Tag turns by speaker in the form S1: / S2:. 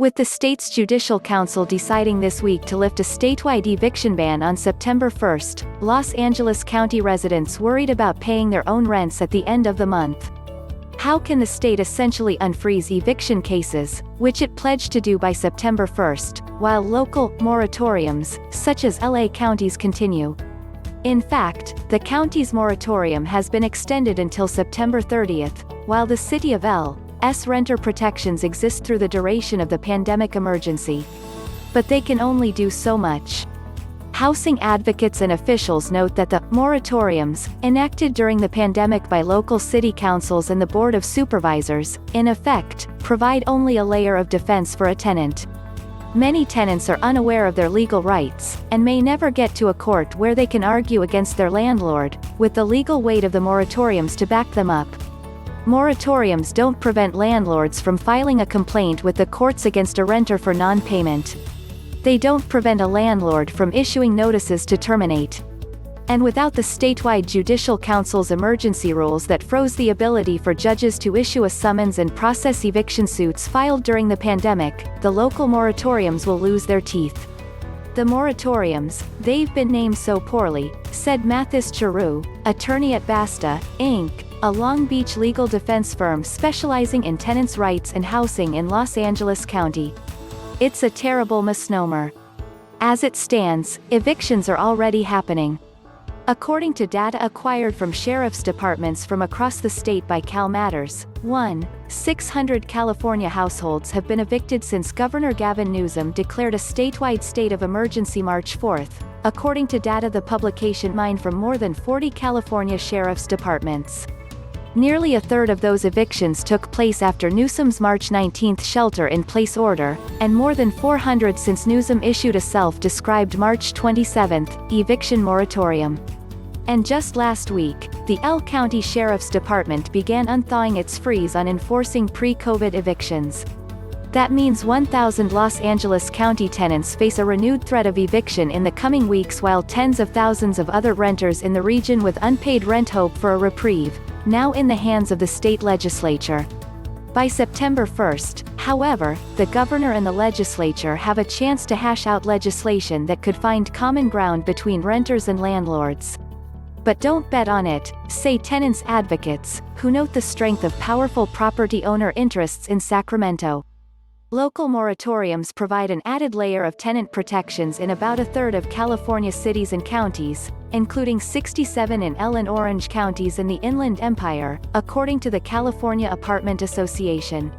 S1: With the state's Judicial Council deciding this week to lift a statewide eviction ban on September 1st, Los Angeles County residents worried about paying their own rents at the end of the month. How can the state essentially unfreeze eviction cases, which it pledged to do by September 1st, while local moratoriums, such as LA counties, continue? In fact, the county's moratorium has been extended until September 30th, while the city of LA's renter protections exist through the duration of the pandemic emergency. But they can only do so much. Housing advocates and officials note that the moratoriums, enacted during the pandemic by local city councils and the Board of Supervisors, in effect, provide only a layer of defense for a tenant. Many tenants are unaware of their legal rights, and may never get to a court where they can argue against their landlord, with the legal weight of the moratoriums to back them up. Moratoriums don't prevent landlords from filing a complaint with the courts against a renter for non-payment. They don't prevent a landlord from issuing notices to terminate. And without the statewide Judicial Council's emergency rules that froze the ability for judges to issue a summons and process eviction suits filed during the pandemic, the local moratoriums will lose their teeth. The moratoriums, they've been named so poorly, said Matthis Chiroux, attorney at BASTA, Inc., a Long Beach legal defense firm specializing in tenants' rights and housing in Los Angeles County. It's a terrible misnomer. As it stands, evictions are already happening. According to data acquired from sheriff's departments from across the state by CalMatters, 600 California households have been evicted since Governor Gavin Newsom declared a statewide state of emergency March 4th, according to data the publication mined from more than 40 California sheriff's departments. Nearly a third of those evictions took place after Newsom's March 19 shelter-in-place order, and more than 400 since Newsom issued a self-described March 27 eviction moratorium. And just last week, the L County Sheriff's Department began unthawing its freeze on enforcing pre-COVID evictions. That means 1,000 Los Angeles County tenants face a renewed threat of eviction in the coming weeks, while tens of thousands of other renters in the region with unpaid rent hope for a reprieve, now in the hands of the state legislature. By September 1st, however, the governor and the legislature have a chance to hash out legislation that could find common ground between renters and landlords. But don't bet on it, say tenants advocates, who note the strength of powerful property owner interests in Sacramento. Local moratoriums provide an added layer of tenant protections in about a third of California cities and counties, including 67 in L and Orange counties in the Inland Empire, according to the California Apartment Association.